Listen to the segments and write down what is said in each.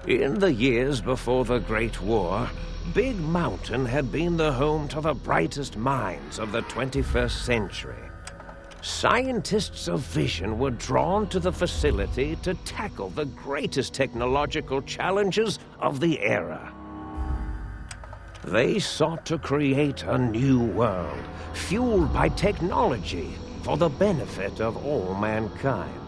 In the years before the Great War, Big Mountain had been the home to the brightest minds of the 21st century. Scientists of vision were drawn to the facility to tackle the greatest technological challenges of the era. They sought to create a new world, fueled by technology for the benefit of all mankind.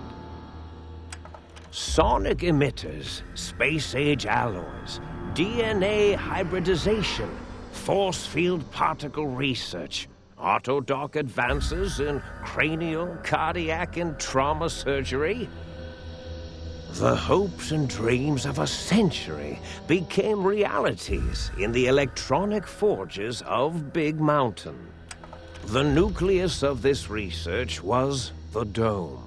Sonic emitters, space-age alloys, DNA hybridization, force field particle research, autodoc advances in cranial, cardiac, and trauma surgery. The hopes and dreams of a century became realities in the electronic forges of Big Mountain. The nucleus of this research was the Dome,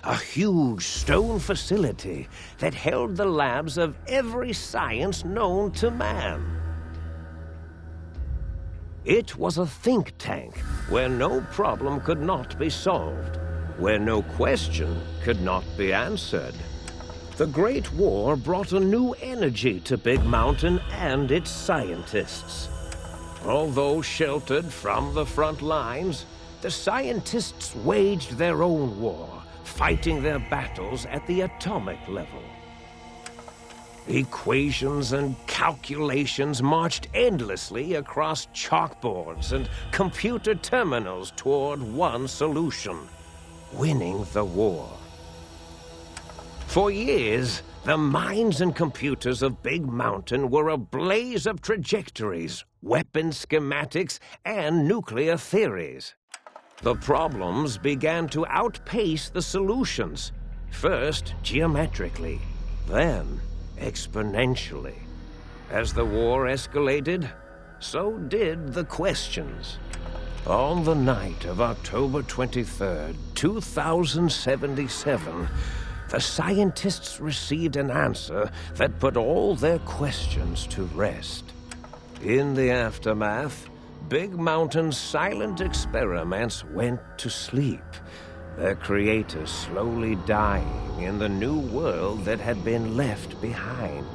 a huge stone facility that held the labs of every science known to man. It was a think tank where no problem could not be solved, where no question could not be answered. The Great War brought a new energy to Big Mountain and its scientists. Although sheltered from the front lines, the scientists waged their own war, fighting their battles at the atomic level. Equations and calculations marched endlessly across chalkboards and computer terminals toward one solution: winning the war. For years, the minds and computers of Big Mountain were a blaze of trajectories, weapon schematics, and nuclear theories. The problems began to outpace the solutions, first geometrically, then exponentially. As the war escalated, so did the questions. On the night of October 23rd, 2077, the scientists received an answer that put all their questions to rest. In the aftermath, Big Mountain's silent experiments went to sleep, their creators slowly dying in the new world that had been left behind.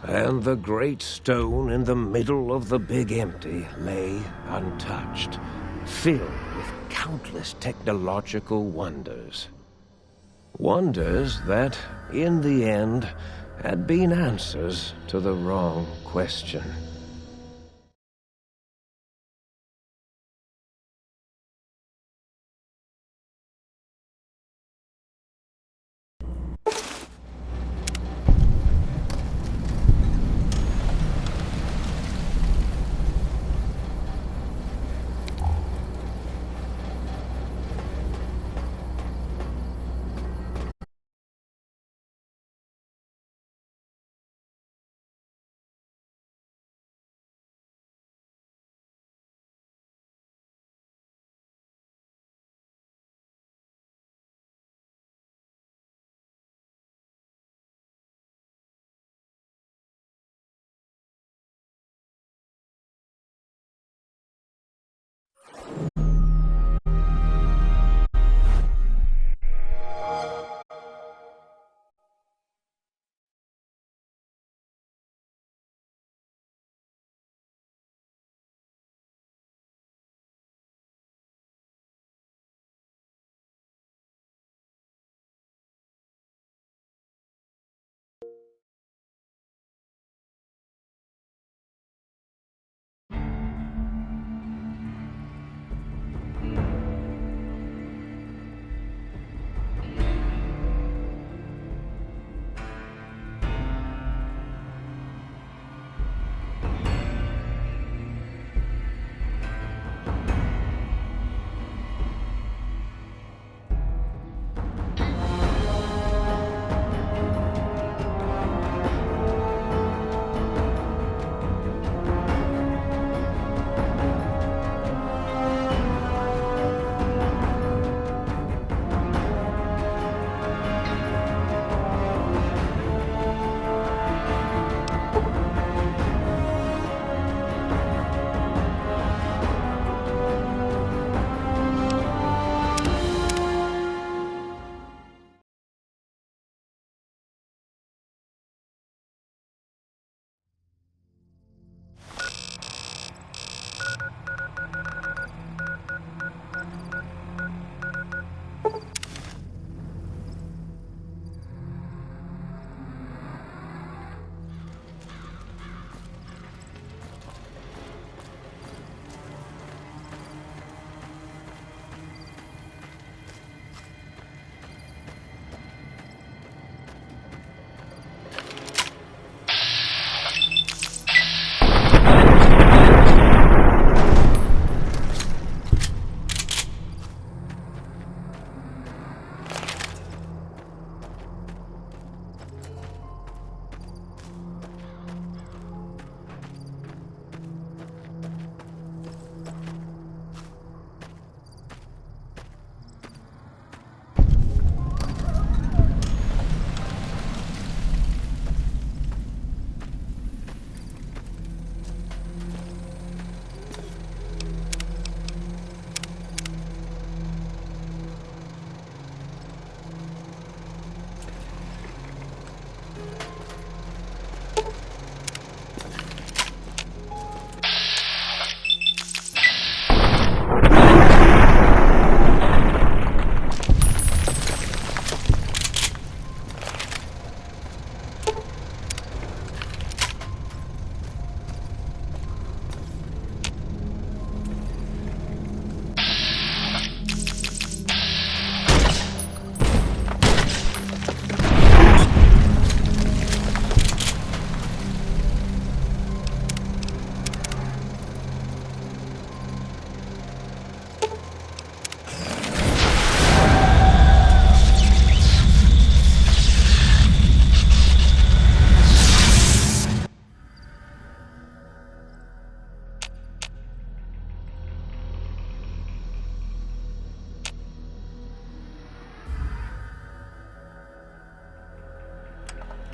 And the great stone in the middle of the Big Empty lay untouched, filled with countless technological wonders. Wonders that, in the end, had been answers to the wrong question.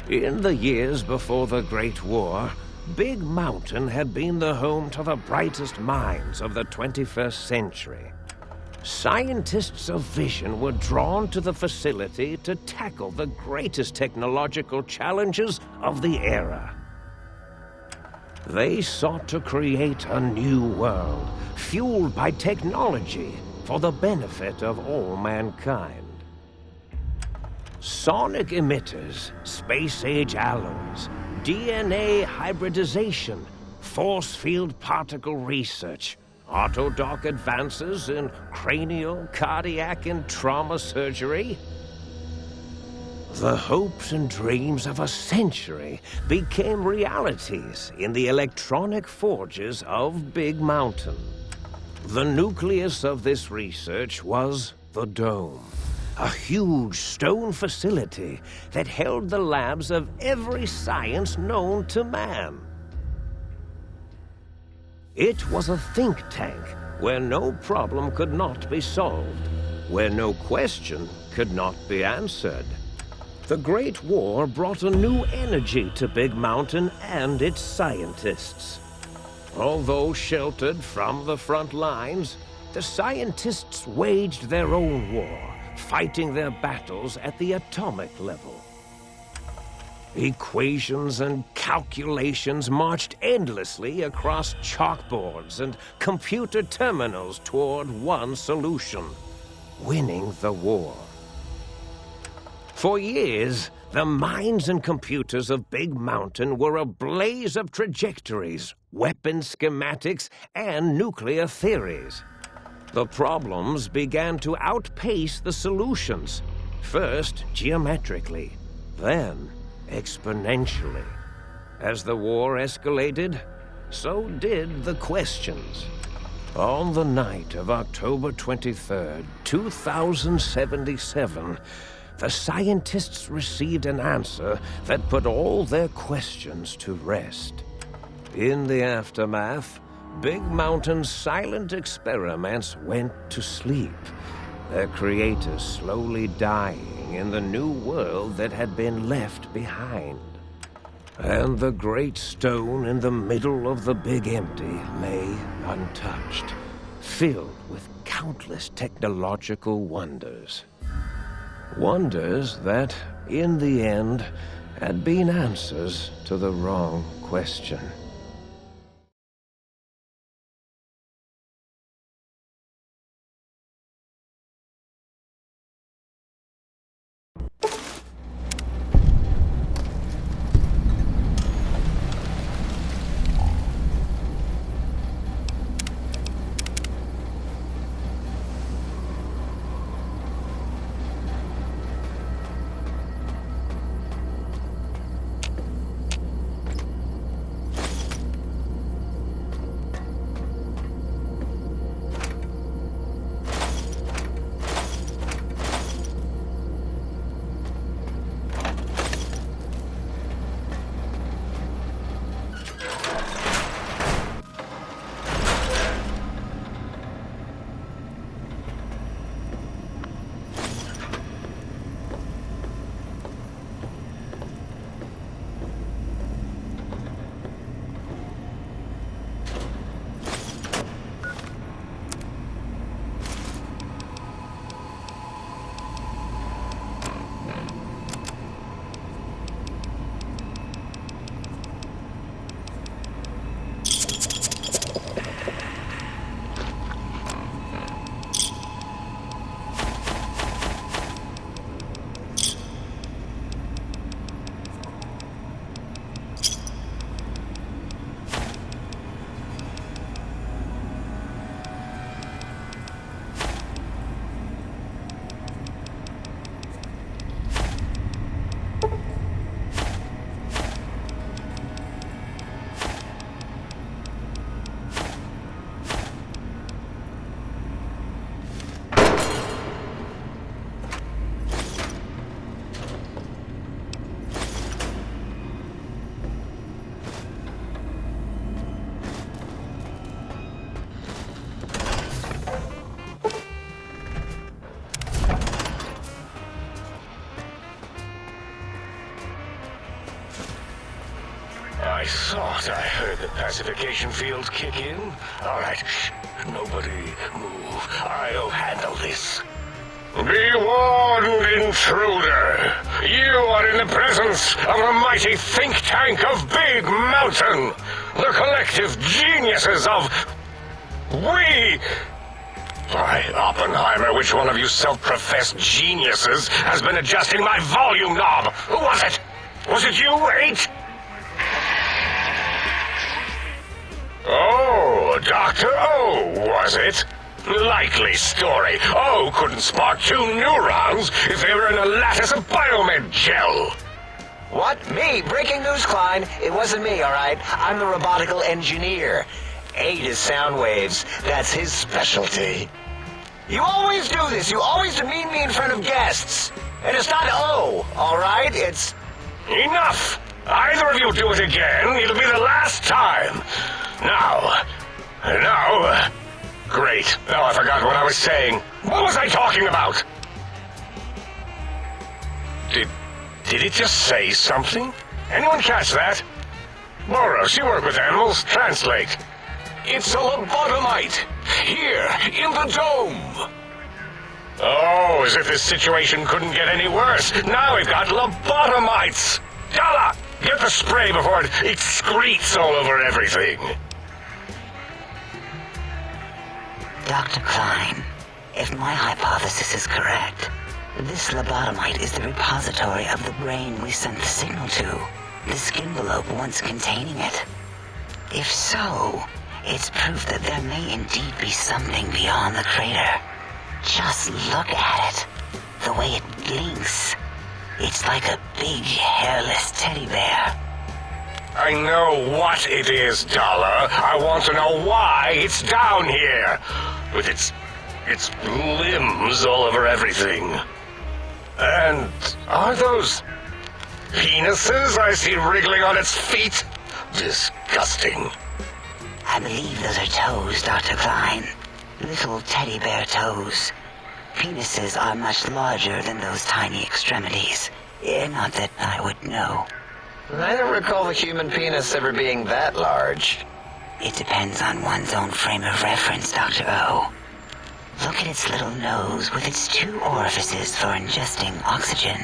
In the years before the Great War, Big Mountain had been the home to the brightest minds of the 21st century. Scientists of vision were drawn to the facility to tackle the greatest technological challenges of the era. They sought to create a new world, fueled by technology for the benefit of all mankind. Sonic emitters, space-age alloys, DNA hybridization, force field particle research, autodoc advances in cranial, cardiac, and trauma surgery. The hopes and dreams of a century became realities in the electronic forges of Big Mountain. The nucleus of this research was the Dome, a huge stone facility that held the labs of every science known to man. It was a think tank where no problem could not be solved, where no question could not be answered. The Great War brought a new energy to Big Mountain and its scientists. Although sheltered from the front lines, the scientists waged their own war, fighting their battles at the atomic level. Equations and calculations marched endlessly across chalkboards and computer terminals toward one solution: winning the war. For years, the minds and computers of Big Mountain were a blaze of trajectories, weapon schematics, and nuclear theories. The problems began to outpace the solutions, first geometrically, then exponentially. As the war escalated, so did the questions. On the night of October 23rd, 2077, the scientists received an answer that put all their questions to rest. In the aftermath, Big Mountain's silent experiments went to sleep, their creators slowly dying in the new world that had been left behind. And the great stone in the middle of the Big Empty lay untouched, filled with countless technological wonders. Wonders that, in the end, had been answers to the wrong question. thought I heard the pacification field kick in. All right, shh. Nobody move. I'll handle this. Be warned, intruder. You are in the presence of the mighty think tank of Big Mountain. The collective geniuses of... We... By Oppenheimer, which one of you self-professed geniuses has been adjusting my volume knob? Who was it? Was it you, 8? Oh, Dr. O, was it? Likely story. O couldn't spark 2 neurons if they were in a lattice of biomed gel. What? Me? Breaking news, Klein. It wasn't me, all right? I'm the robotical engineer. 8 is sound waves. That's his specialty. You always do this. You always demean me in front of guests. And it's not O, all right? It's... Enough! Either of you do it again, it'll be the last time. Now... Great. Now I forgot what I was saying. What was I talking about? Did it just say something? Anyone catch that? Boros, you work with animals. Translate. It's a lobotomite. Here, in the dome. Oh, as if this situation couldn't get any worse. Now we've got lobotomites. Dalla, get the spray before it excretes all over everything. Dr. Klein, if my hypothesis is correct, this lobotomite is the repository of the brain we sent the signal to, the skin envelope once containing it. If so, it's proof that there may indeed be something beyond the crater. Just look at it. The way it blinks. It's like a big, hairless teddy bear. I know what it is, Dollar. I want to know why it's down here. With its limbs all over everything. And are those penises I see wriggling on its feet? Disgusting. I believe those are toes, Dr. Klein. Little teddy bear toes. Penises are much larger than those tiny extremities. Not that I would know. I don't recall the human penis ever being that large. It depends on one's own frame of reference, Dr. O. Look at its little nose with its 2 orifices for ingesting oxygen.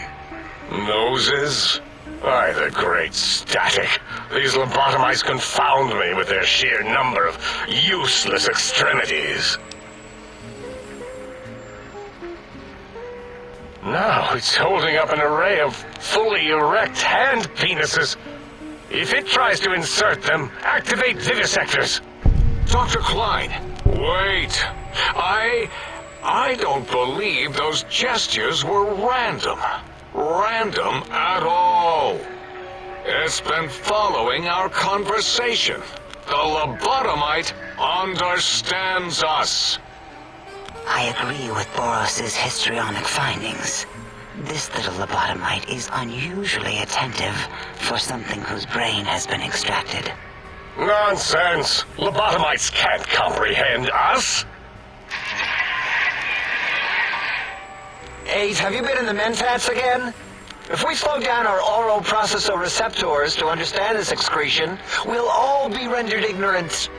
Noses? Why, the great static. These lobotomites confound me with their sheer number of useless extremities. Now it's holding up an array of fully erect hand penises. If it tries to insert them, activate vivisectors. Dr. Klein, wait. I don't believe those gestures were random. Random at all. It's been following our conversation. The lobotomite understands us. I agree with Boros' histrionic findings. This little lobotomite is unusually attentive for something whose brain has been extracted. Nonsense! Lobotomites can't comprehend us! 8, have you been in the mentats again? If we slow down our oral processoreceptors to understand this excretion, we'll all be rendered ignorant.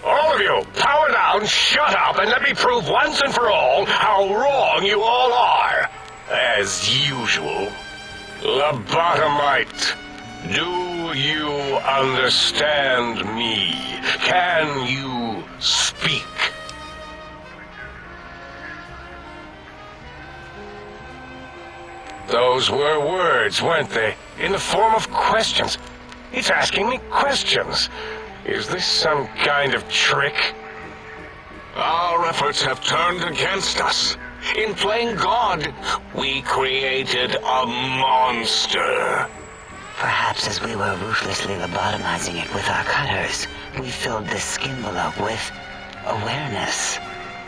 All of you, power down, shut up, and let me prove once and for all how wrong you all are. As usual. Lobotomite, do you understand me? Can you speak? Those were words, weren't they? In the form of questions. It's asking me questions. Is this some kind of trick? Our efforts have turned against us. In playing God, we created a monster. Perhaps as we were ruthlessly lobotomizing it with our cutters, we filled the skin envelope with awareness.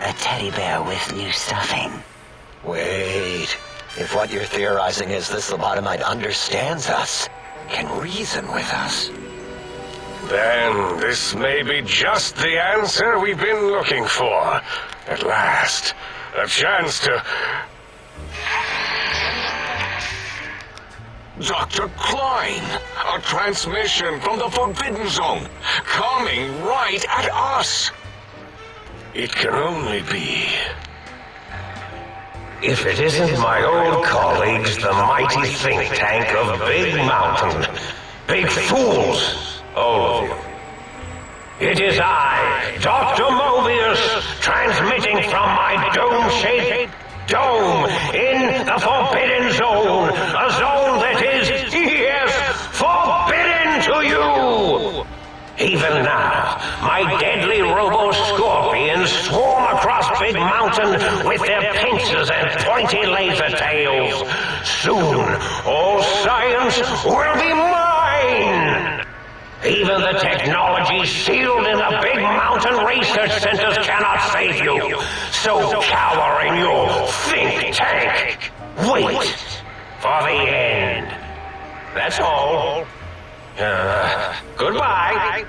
A teddy bear with new stuffing. Wait. If what you're theorizing is this lobotomite understands us, can reason with us, then this may be just the answer we've been looking for. At last, a chance to... Dr. Klein! A transmission from the Forbidden Zone, coming right at us! It can only be. If it isn't my old colleagues, the mighty think tank of Big Mountain. Big fools, all of you. It is I, Dr. Mobius, transmitting from my dome-shaped dome in the Forbidden Zone. A zone that is, yes, forbidden to you! Even now, my deadly robo-scorpions swarm across Big Mountain with their pincers and pointy laser tails. Soon, all science will be mine! Even the technology sealed in the Big Mountain research centers cannot save you. So cower in your think tank. Wait for the end. That's all. Goodbye.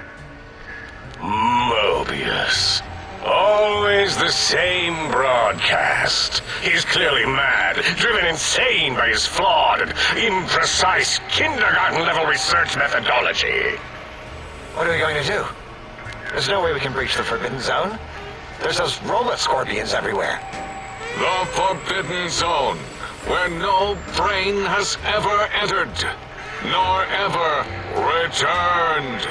Mobius. Always the same broadcast. He's clearly mad, driven insane by his flawed and imprecise kindergarten-level research methodology. What are we going to do? There's no way we can breach the Forbidden Zone. There's those robot scorpions everywhere. The Forbidden Zone, where no brain has ever entered, nor ever returned.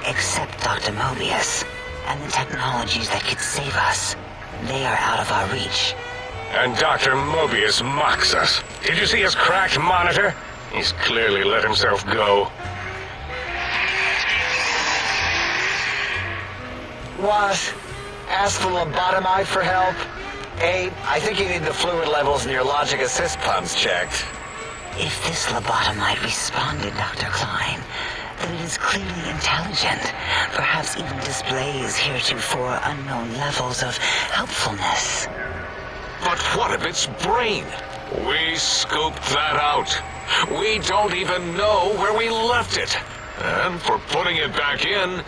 Except Dr. Mobius and the technologies that could save us. They are out of our reach. And Dr. Mobius mocks us. Did you see his cracked monitor? He's clearly let himself go. What? Ask the lobotomite for help? Abe, I think you need the fluid levels in your logic assist pumps checked. If this lobotomite responded, Dr. Klein, then it is clearly intelligent, perhaps even displays heretofore unknown levels of helpfulness. But what of its brain? We scooped that out. We don't even know where we left it. And for putting it back in,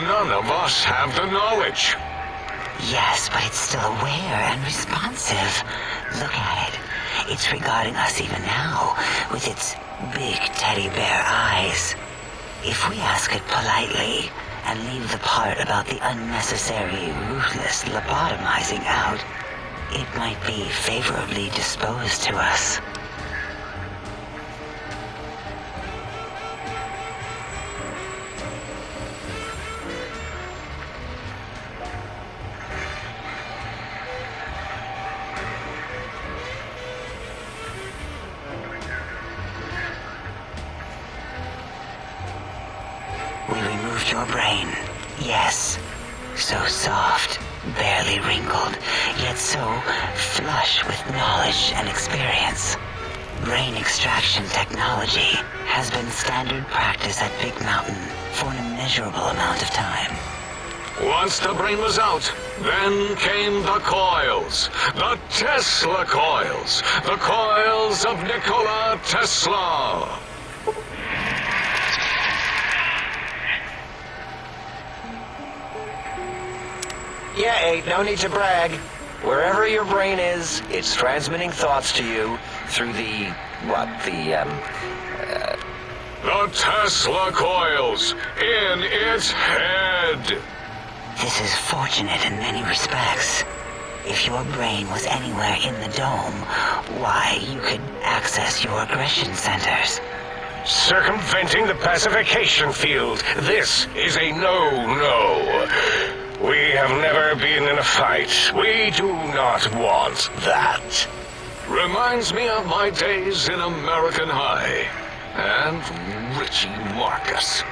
none of us have the knowledge. Yes, but it's still aware and responsive. Look at it. It's regarding us even now, with its big teddy bear eyes. If we ask it politely, and leave the part about the unnecessary, ruthless lobotomizing out, it might be favorably disposed to us. We removed your brain. Yes. So soft, barely wrinkled, yet so flush with knowledge and experience. Brain extraction technology has been standard practice at Big Mountain for an immeasurable amount of time. Once the brain was out, then came the coils. The Tesla coils. The coils of Nikola Tesla. Yeah, Abe, no need to brag. Wherever your brain is, it's transmitting thoughts to you through the Tesla coils in its head. This is fortunate in many respects. If your brain was anywhere in the dome, why, you could access your aggression centers. Circumventing the pacification field. This is a no-no. We have never been in a fight. We do not want that. Reminds me of my days in American High. And Richie Marcus.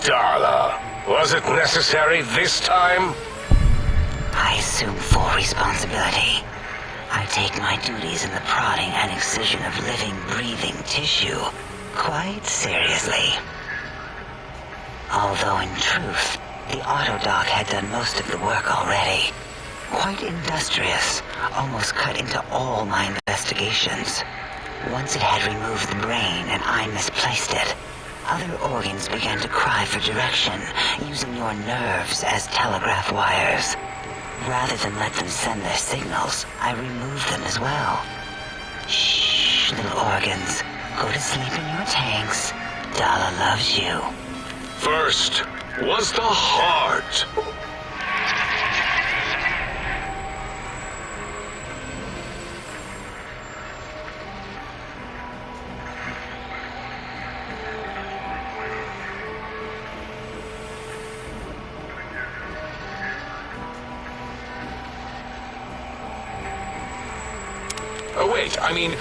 Darla, was it necessary this time? I assume full responsibility. I take my duties in the prodding and excision of living, breathing tissue quite seriously. Although in truth, the Autodoc had done most of the work already. Quite industrious, almost cut into all my investigations. Once it had removed the brain and I misplaced it, other organs began to cry for direction, using your nerves as telegraph wires. Rather than let them send their signals, I removed them as well. Shh, little organs. Go to sleep in your tanks. Dala loves you. First was the heart.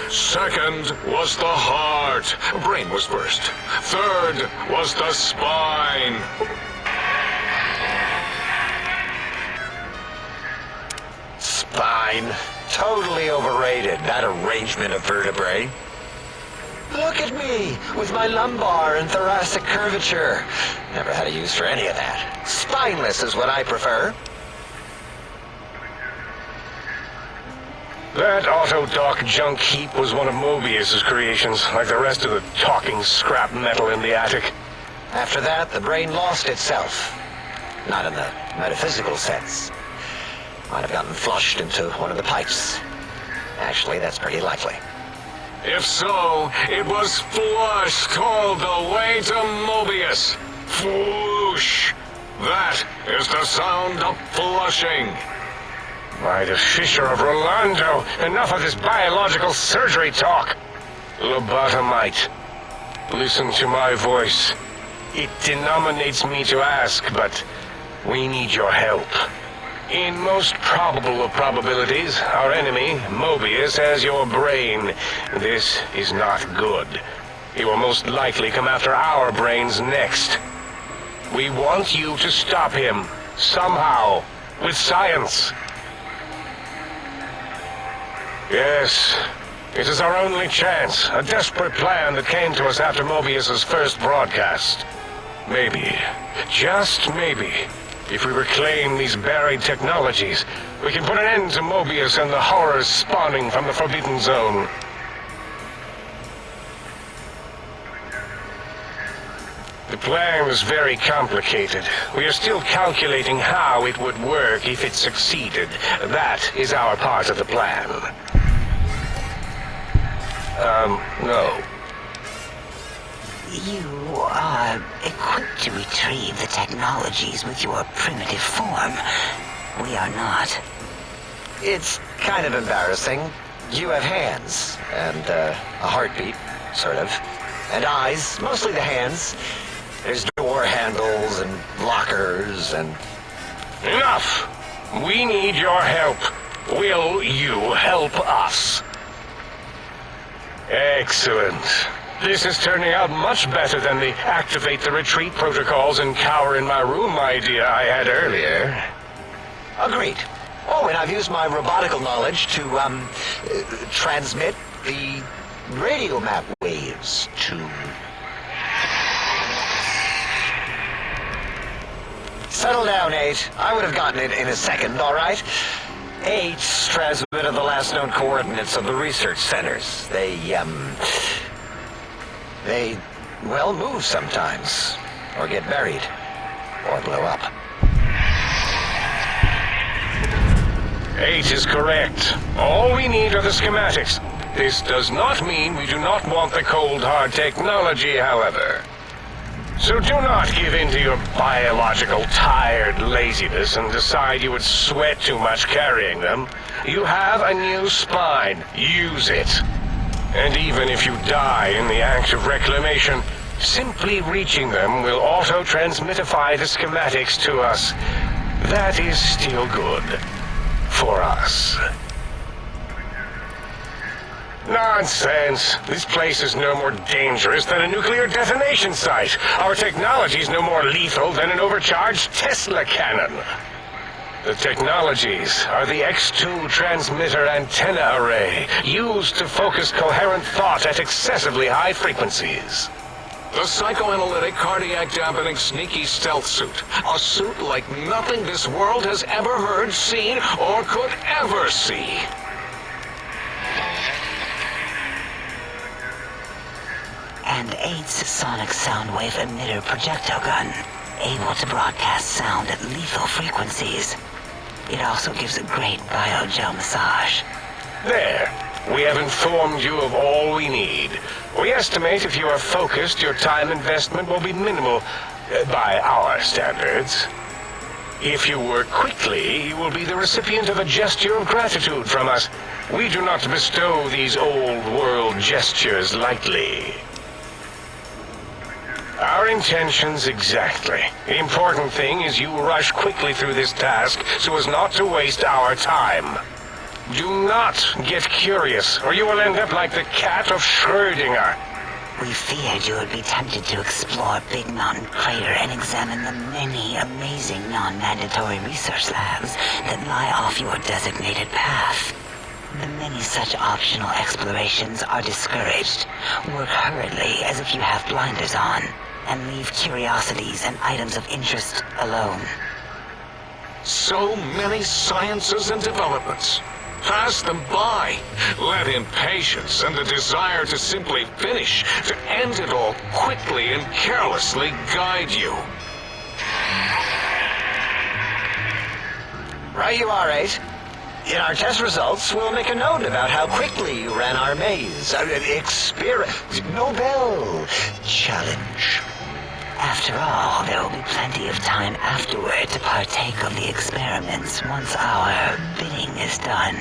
Second was the heart. Brain was first. Third was the spine. Spine? Totally overrated, that arrangement of vertebrae. Look at me, with my lumbar and thoracic curvature. Never had a use for any of that. Spineless is what I prefer. That Autodoc junk heap was one of Mobius's creations, like the rest of the talking scrap metal in the attic. After that, the brain lost itself. Not in the metaphysical sense. Might have gotten flushed into one of the pipes. Actually, that's pretty likely. If so, it was flushed all the way to Mobius. Flush. That is the sound of flushing. By the Fisher of Rolando, enough of this biological surgery talk. Lobotomite, listen to my voice. It denominates me to ask, but we need your help. In most probable of probabilities, our enemy, Mobius, has your brain. This is not good. He will most likely come after our brains next. We want you to stop him, somehow, with science. Yes, it is our only chance, a desperate plan that came to us after Mobius's first broadcast. Maybe, just maybe, if we reclaim these buried technologies, we can put an end to Mobius and the horrors spawning from the Forbidden Zone. The plan is very complicated. We are still calculating how it would work if it succeeded. That is our part of the plan. No. You are equipped to retrieve the technologies with your primitive form. We are not. It's kind of embarrassing. You have hands, and a heartbeat, sort of. And eyes, mostly the hands. There's door handles and lockers and... Enough! We need your help. Will you help us? Excellent. This is turning out much better than the activate the retreat protocols and cower in my room idea I had earlier. Agreed. Oh, and I've used my robotical knowledge to, transmit the radio map waves to... Settle down, 8. I would have gotten it in a second, all right? 8's transmitted the last known coordinates of the research centers. They, well, move sometimes. Or get buried. Or blow up. 8 is correct. All we need are the schematics. This does not mean we do not want the cold hard technology, however. So do not give in to your biological tired laziness and decide you would sweat too much carrying them. You have a new spine. Use it. And even if you die in the act of reclamation, simply reaching them will auto-transmitify the schematics to us. That is still good. For us. Nonsense. This place is no more dangerous than a nuclear detonation site. Our technology is no more lethal than an overcharged Tesla cannon. The technologies are the X2 transmitter antenna array, used to focus coherent thought at excessively high frequencies. The psychoanalytic, cardiac dampening, sneaky stealth suit. A suit like nothing this world has ever heard, seen, or could ever see. And 8's sonic sound wave emitter projectile gun, able to broadcast sound at lethal frequencies. It also gives a great biogel massage. There. We have informed you of all we need. We estimate if you are focused, your time investment will be minimal by our standards. If you work quickly, you will be the recipient of a gesture of gratitude from us. We do not bestow these old-world gestures lightly. Our intentions exactly. The important thing is you rush quickly through this task so as not to waste our time. Do not get curious, or you will end up like the cat of Schrödinger. We feared you would be tempted to explore Big Mountain Crater and examine the many amazing non-mandatory research labs that lie off your designated path. The many such optional explorations are discouraged. Work hurriedly as if you have blinders on, and leave curiosities and items of interest alone. So many sciences and developments. Pass them by. Let impatience and the desire to simply finish, to end it all quickly and carelessly guide you. Right you are, 8. In our test results, we'll make a note about how quickly you ran our maze. Nobel Challenge. After all, there will be plenty of time afterward to partake of the experiments once our bidding is done.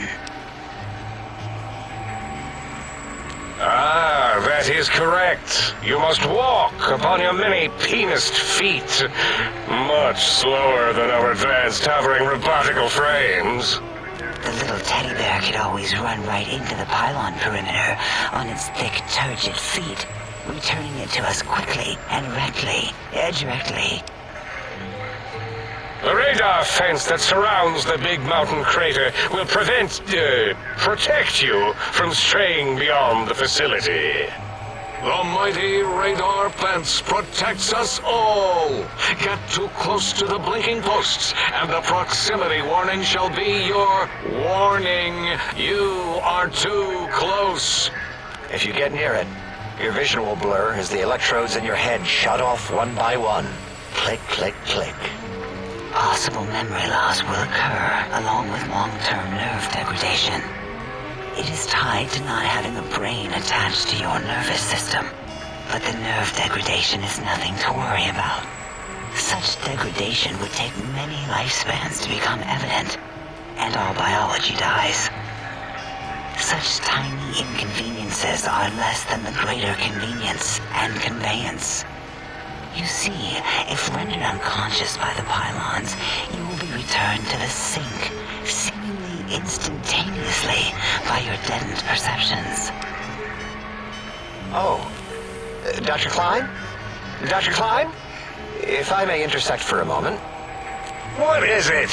Ah, that is correct. You must walk upon your many penised feet. Much slower than our advanced hovering robotical frames. The little teddy bear could always run right into the pylon perimeter on its thick, turgid feet, returning it to us quickly and directly. The radar fence that surrounds the Big Mountain Crater will protect you from straying beyond the facility. The mighty radar fence protects us all. Get too close to the blinking posts, and the proximity warning shall be your warning. You are too close. If you get near it, your vision will blur as the electrodes in your head shut off one by one. Click, click, click. Possible memory loss will occur, along with long-term nerve degradation. It is tied to not having a brain attached to your nervous system, but the nerve degradation is nothing to worry about. Such degradation would take many lifespans to become evident, and all biology dies. Such tiny inconveniences are less than the greater convenience and conveyance. You see, if rendered unconscious by the pylons, you will be returned to the sink, seemingly instantaneously by your deadened perceptions. Oh, Dr. Klein? Dr. Klein? If I may intersect for a moment. What is it?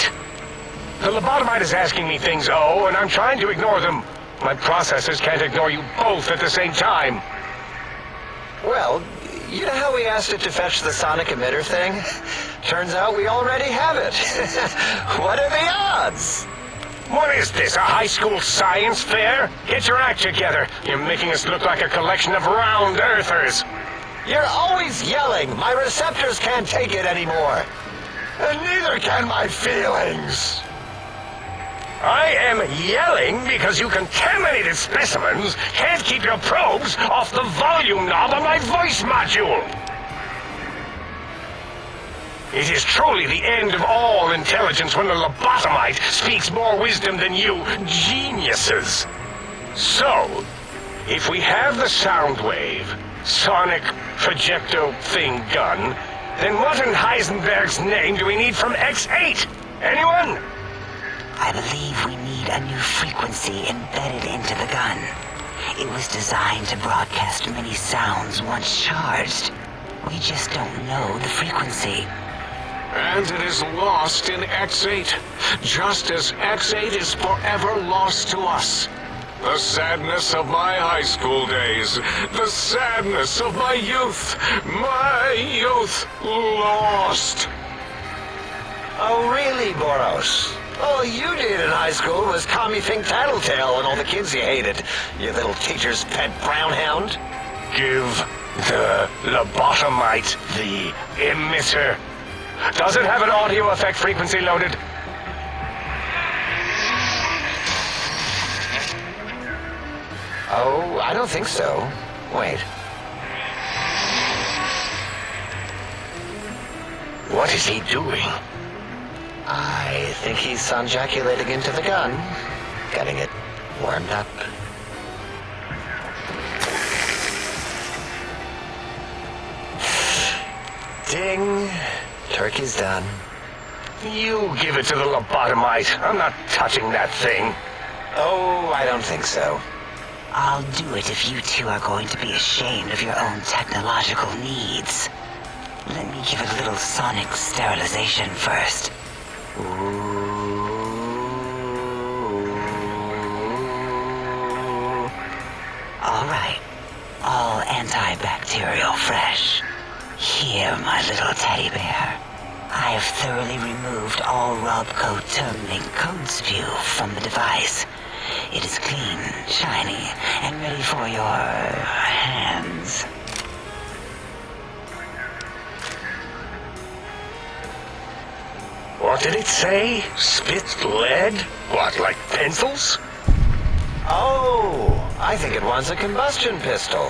The lobotomite is asking me things, and I'm trying to ignore them. My processors can't ignore you both at the same time. Well, you know how we asked it to fetch the sonic emitter thing? Turns out we already have it. What are the odds? What is this, a high school science fair? Get your act together. You're making us look like a collection of round earthers. You're always yelling. My receptors can't take it anymore. And neither can my feelings. I am yelling because you contaminated specimens can't keep your probes off the volume knob on my voice module. It is truly the end of all intelligence when the lobotomite speaks more wisdom than you geniuses. So, if we have the sound wave, sonic projecto thing gun, then what in Heisenberg's name do we need from X8? Anyone? I believe we need a new frequency embedded into the gun. It was designed to broadcast many sounds once charged. We just don't know the frequency. And it is lost in X8, just as X8 is forever lost to us. The sadness of my high school days, the sadness of my youth lost. Oh, really, Boros? All you did in high school was call me Fink Tattletale and all the kids you hated, you little teacher's pet brown hound. Give the lobotomite the emitter. Does it have an audio effect frequency loaded? Oh, I don't think so. Wait. What is he doing? I think he's sunjaculating into the gun. Getting it warmed up. Ding. Turkey's done. You give it to the lobotomite. I'm not touching that thing. Oh, I don't think so. I'll do it if you two are going to be ashamed of your own technological needs. Let me give it a little sonic sterilization first. Alright. All antibacterial fresh. Here, my little teddy bear. I have thoroughly removed all Robco terminating code spew from the device. It is clean, shiny, and ready for your hands. What did it say? Spit lead? What, like pencils? Oh, I think it wants a combustion pistol.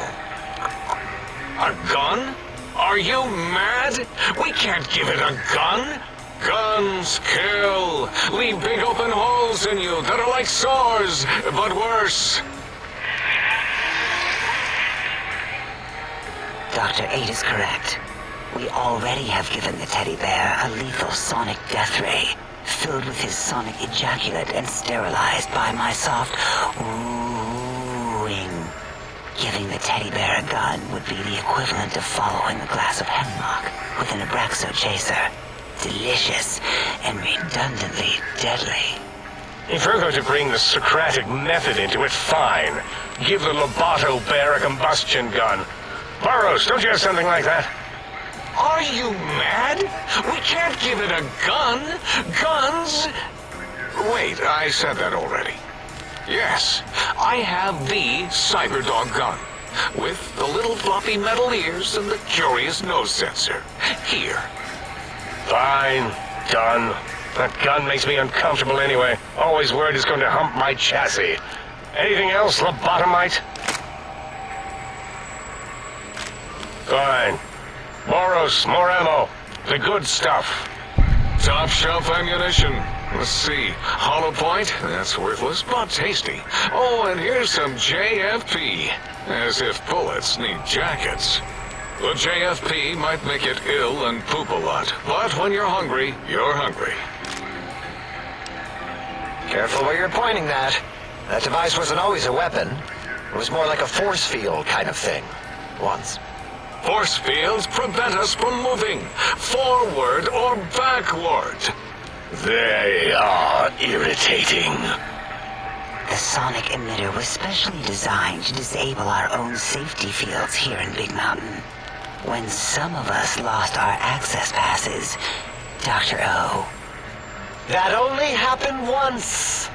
A gun? Are you mad? We can't give it a gun. Guns kill. Leave big open holes in you that are like sores, but worse. Dr. 8 is correct. We already have given the teddy bear a lethal sonic death ray, filled with his sonic ejaculate and sterilized by my soft wooing. Giving the teddy bear a gun would be the equivalent of following a glass of hemlock with an Abraxo chaser. Delicious and redundantly deadly. If you're going to bring the Socratic method into it, fine. Give the Loboto bear a combustion gun. Burroughs, don't you have something like that? Are you mad? We can't give it a gun. Guns? Wait, I said that already. Yes, I have the Cyberdog gun, with the little floppy metal ears and the curious nose sensor. Here. Fine. Done. That gun makes me uncomfortable anyway. Always worried it's going to hump my chassis. Anything else, lobotomite? Fine. Boros, more ammo. The good stuff. Top shelf ammunition. Let's see. Hollow point? That's worthless, but tasty. Oh, and here's some JFP. As if bullets need jackets. The JFP might make it ill and poop a lot, but when you're hungry, you're hungry. Careful where you're pointing that. That device wasn't always a weapon. It was more like a force field kind of thing. Once. Force fields prevent us from moving, forward or backward. They are irritating. The sonic emitter was specially designed to disable our own safety fields here in Big Mountain. When some of us lost our access passes, Dr. O. That only happened once.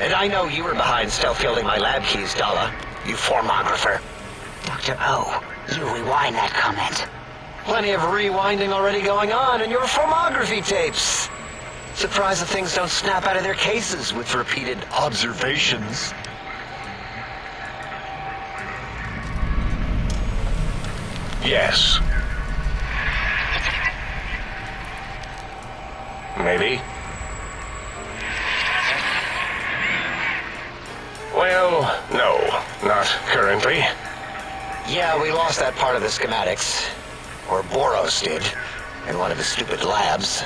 And I know you were behind stealth fielding my lab keys, Dalla. You formographer. Dr. O, you rewind that comment. Plenty of rewinding already going on in your formography tapes. Surprised that things don't snap out of their cases with repeated observations. Yes. Maybe. Well, no, not currently. Yeah, we lost that part of the schematics. Or Boros did. In one of his stupid labs.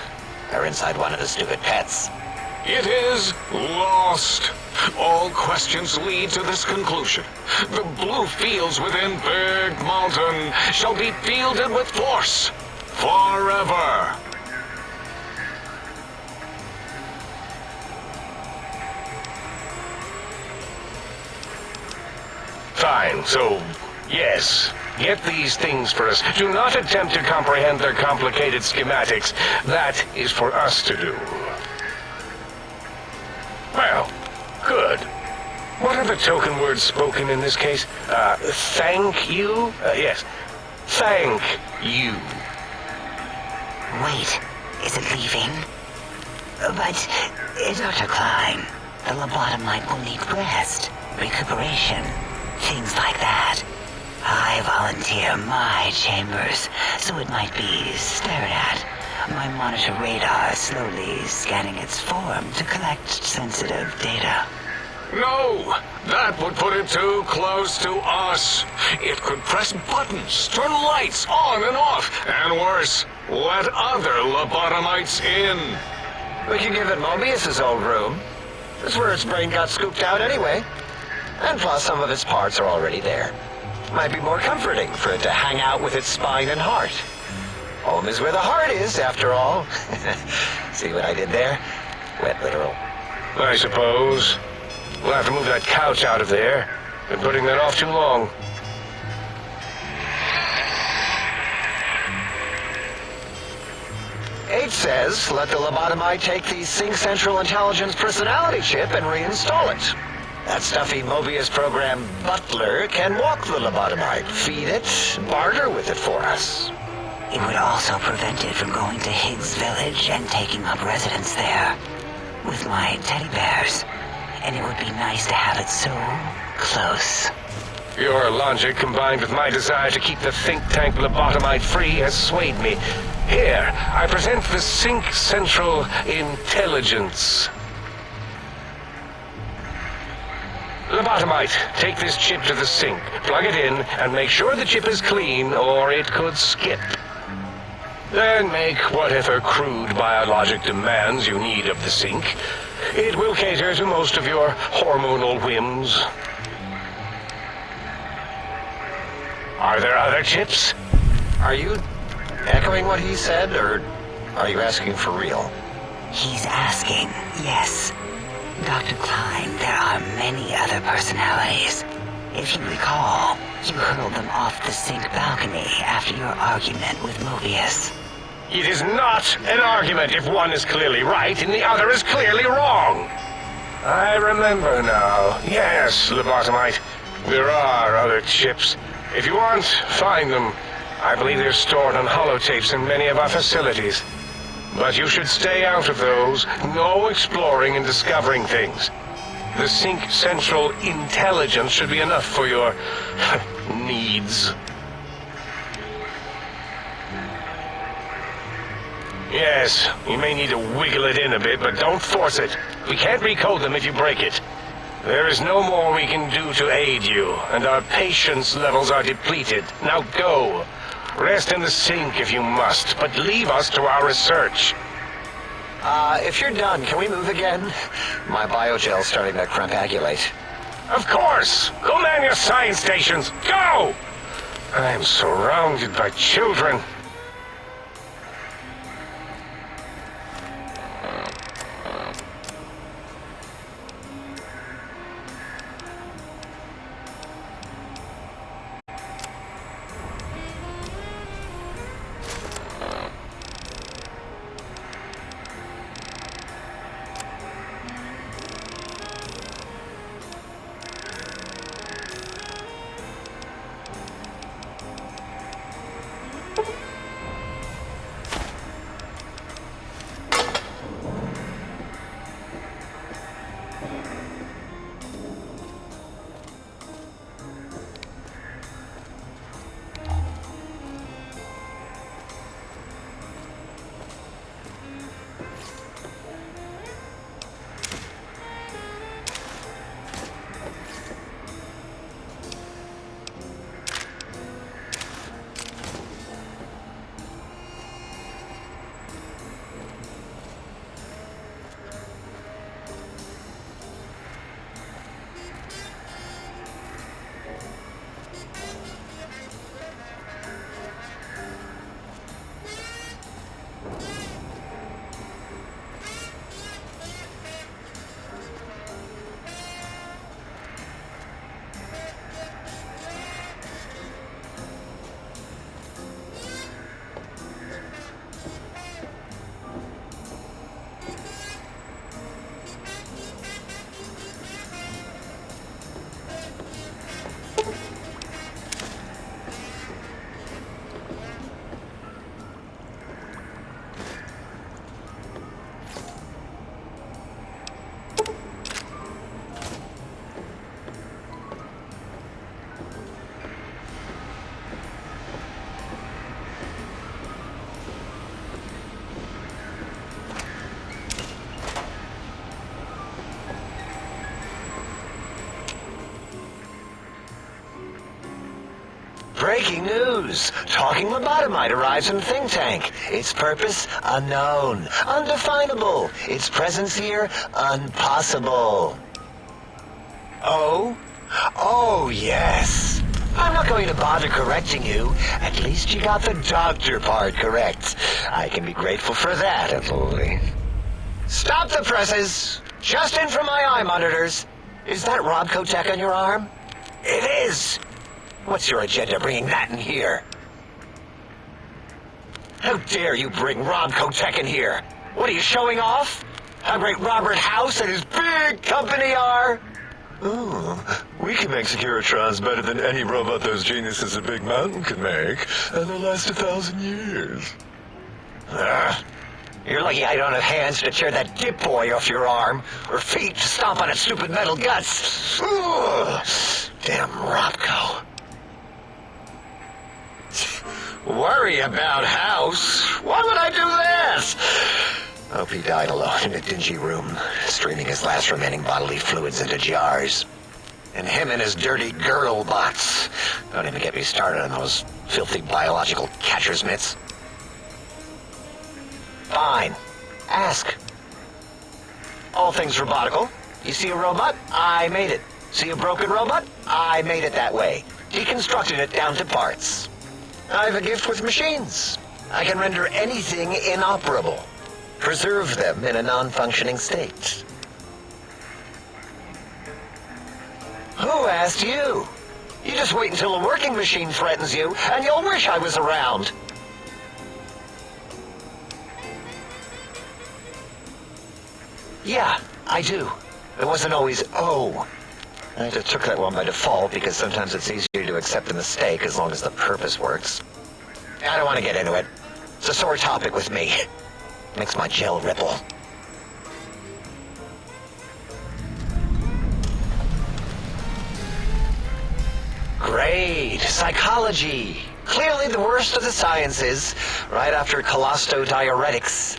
Or inside one of his stupid pets. It is lost. All questions lead to this conclusion. The blue fields within Big Mountain shall be fielded with force. Forever. Fine, so, yes. Get these things for us. Do not attempt to comprehend their complicated schematics. That is for us to do. Well, good. What are the token words spoken in this case? Thank you? Yes. Thank you. Wait, is it leaving? But, Dr. Klein, the lobotomite will need rest, recuperation, here, my chambers, so it might be stared at. My monitor radar is slowly scanning its form to collect sensitive data. No! That would put it too close to us. It could press buttons, turn lights on and off, and worse, let other lobotomites in. We can give it Mobius's old room. This is where its brain got scooped out anyway. And plus, some of its parts are already there. Might be more comforting for it to hang out with its spine and heart. Home is where the heart is, after all. See what I did there? Wet literal. I suppose. We'll have to move that couch out of there. Been putting that off too long. H says, let the lobotomite take the Sync Central Intelligence personality chip and reinstall it. That stuffy Mobius program butler can walk the lobotomite, feed it, barter with it for us. It would also prevent it from going to Higgs Village and taking up residence there with my teddy bears. And it would be nice to have it so close. Your logic, combined with my desire to keep the think tank lobotomite free, has swayed me. Here, I present the Sync Central Intelligence. Lobotomite, take this chip to the sink, plug it in, and make sure the chip is clean, or it could skip. Then make whatever crude biologic demands you need of the sink. It will cater to most of your hormonal whims. Are there other chips? Are you echoing what he said, or are you asking for real? He's asking, yes. Dr. Klein, there are many other personalities. If you recall, you hurled them off the sink balcony after your argument with Mobius. It is not an argument if one is clearly right and the other is clearly wrong. I remember now. Yes, lobotomite. There are other chips. If you want, find them. I believe they're stored on holotapes in many of our facilities. But you should stay out of those. No exploring and discovering things. The Sync Central Intelligence should be enough for your needs. Yes, you may need to wiggle it in a bit, but don't force it. We can't recode them if you break it. There is no more we can do to aid you, and our patience levels are depleted. Now go. Rest in the sink if you must, but leave us to our research. If you're done, can we move again? My biogel's starting to crampagulate. Of course! Go man your science stations! Go! I'm surrounded by children. Breaking news! Talking lobotomite arrives in think tank. Its purpose, unknown. Undefinable. Its presence here, impossible. Oh? Oh, yes. I'm not going to bother correcting you. At least you got the doctor part correct. I can be grateful for that, Italy. Stop the presses! Just in from my eye monitors. Is that Robco Tech on your arm? It is! What's your agenda bringing that in here? How dare you bring Robco Tech in here? What are you showing off? How great Robert House and his big company are? Ooh, we can make Securitrons better than any robot those geniuses at Big Mountain can make, and they'll last 1,000 years. You're lucky I don't have hands to tear that dip boy off your arm, or feet to stomp on its stupid metal guts. Ugh. Damn Robco. Worry about House? Why would I do this? Hope he died alone in a dingy room, streaming his last remaining bodily fluids into jars. And him and his dirty girl bots. Don't even get me started on those filthy biological catcher's mitts. Fine. Ask. All things robotical. You see a robot? I made it. See a broken robot? I made it that way. Deconstructed it down to parts. I have a gift with machines. I can render anything inoperable. Preserve them in a non-functioning state. Who asked you? You just wait until a working machine threatens you, and you'll wish I was around. Yeah, I do. It wasn't always oh. I just took that one by default because sometimes it's easier to accept the mistake as long as the purpose works. I don't want to get into it. It's a sore topic with me. Makes my gel ripple. Great. Psychology. Clearly the worst of the sciences, right after colostodiuretics.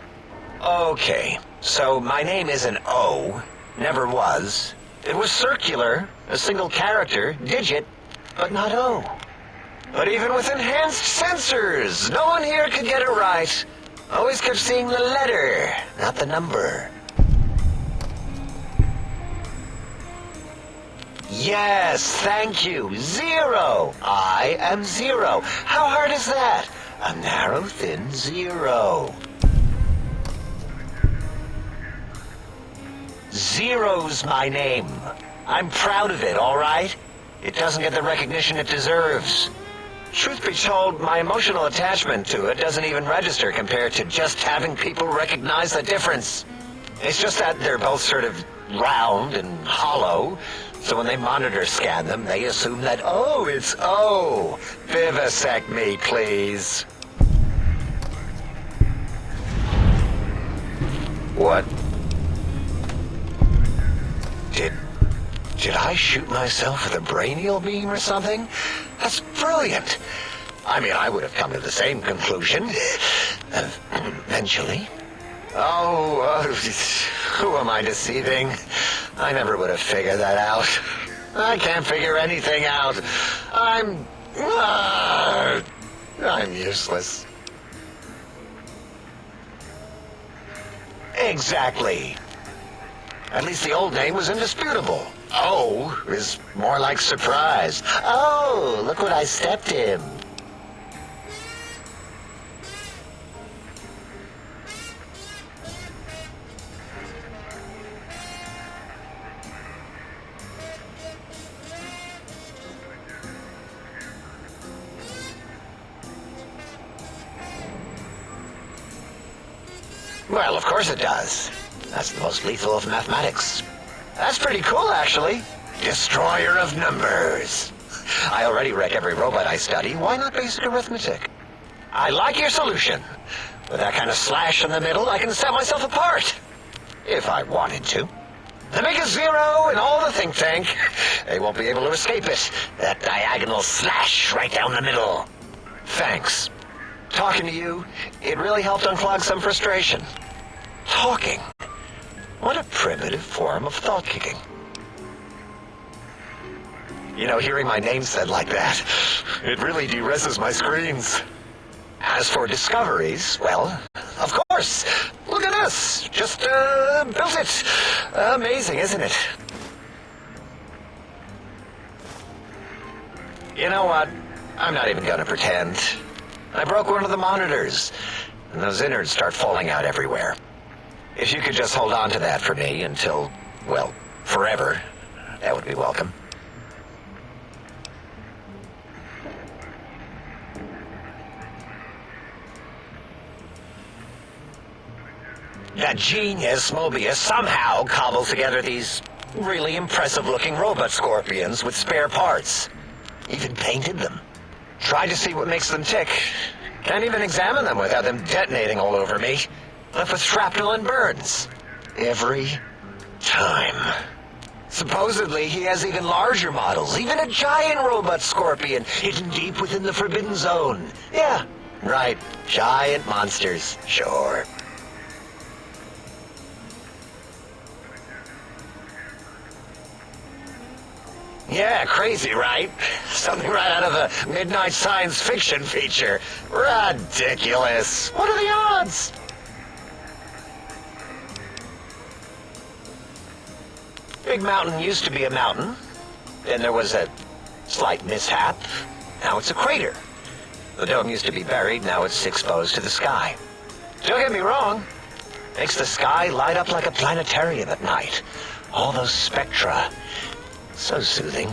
Okay, so my name is an O. Never was. It was circular, a single character, digit, but not O. But even with enhanced sensors, no one here could get it right. Always kept seeing the letter, not the number. Yes, thank you. 0. I am 0. How hard is that? A narrow, thin 0. 0's my name. I'm proud of it, all right? It doesn't get the recognition it deserves. Truth be told, my emotional attachment to it doesn't even register compared to just having people recognize the difference. It's just that they're both sort of round and hollow, so when they monitor scan them, they assume that, oh, it's O. Vivisect me, please. What? Did I shoot myself with a brainial beam or something? That's brilliant. I mean, I would have come to the same conclusion. Eventually. Oh, who am I deceiving? I never would have figured that out. I can't figure anything out. I'm useless. Exactly. At least the old name was indisputable. O is more like surprise. Oh, look what I stepped in. Well, of course it does. That's the most lethal of mathematics. That's pretty cool, actually. Destroyer of numbers. I already wreck every robot I study. Why not basic arithmetic? I like your solution. With that kind of slash in the middle, I can set myself apart. If I wanted to. The biggest 0 in all the think tank. They won't be able to escape it. That diagonal slash right down the middle. Thanks. Talking to you, it really helped unclog some frustration. Talking. What a primitive form of thought kicking. Hearing my name said like that, it really de-reses my screens. As for discoveries, well, of course. Look at us. Just, built it. Amazing, isn't it? You know what? I'm not even gonna pretend. I broke one of the monitors, and those innards start falling out everywhere. If you could just hold on to that for me until, well, forever, that would be welcome. That genius Mobius somehow cobbled together these really impressive-looking robot scorpions with spare parts. Even painted them. Tried to see what makes them tick. Can't even examine them without them detonating all over me. Left with shrapnel and burns. Every time. Supposedly, he has even larger models, even a giant robot scorpion hidden deep within the Forbidden Zone. Yeah, right. Giant monsters. Sure. Yeah, crazy, right? Something right out of a midnight science fiction feature. Ridiculous. What are the odds? Big Mountain used to be a mountain. Then there was a slight mishap. Now it's a crater. The dome used to be buried, now it's exposed to the sky. Don't get me wrong. Makes the sky light up like a planetarium at night. All those spectra. So soothing.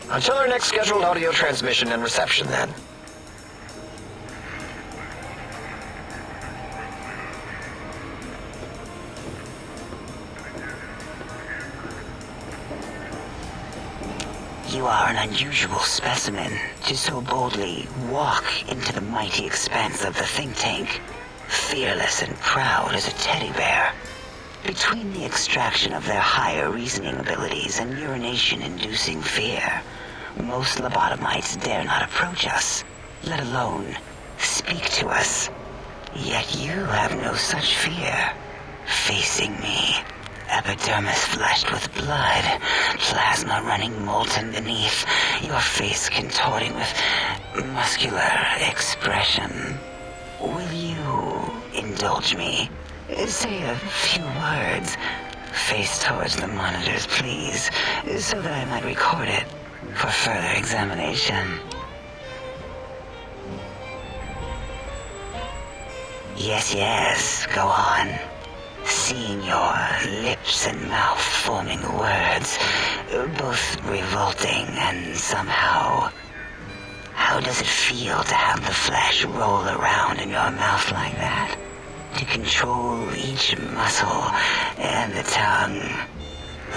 Until our next scheduled audio transmission and reception, then. You are an unusual specimen to so boldly walk into the mighty expanse of the think tank, fearless and proud as a teddy bear. Between the extraction of their higher reasoning abilities and urination-inducing fear, most lobotomites dare not approach us, let alone speak to us. Yet you have no such fear. Facing me, epidermis flushed with blood, plasma running molten beneath, your face contorting with muscular expression. Will you indulge me? Say a few words. Face towards the monitors, please, so that I might record it for further examination. Yes, go on. Seeing your lips and mouth forming words, both revolting and somehow... How does it feel to have the flesh roll around in your mouth like that? To control each muscle and the tongue,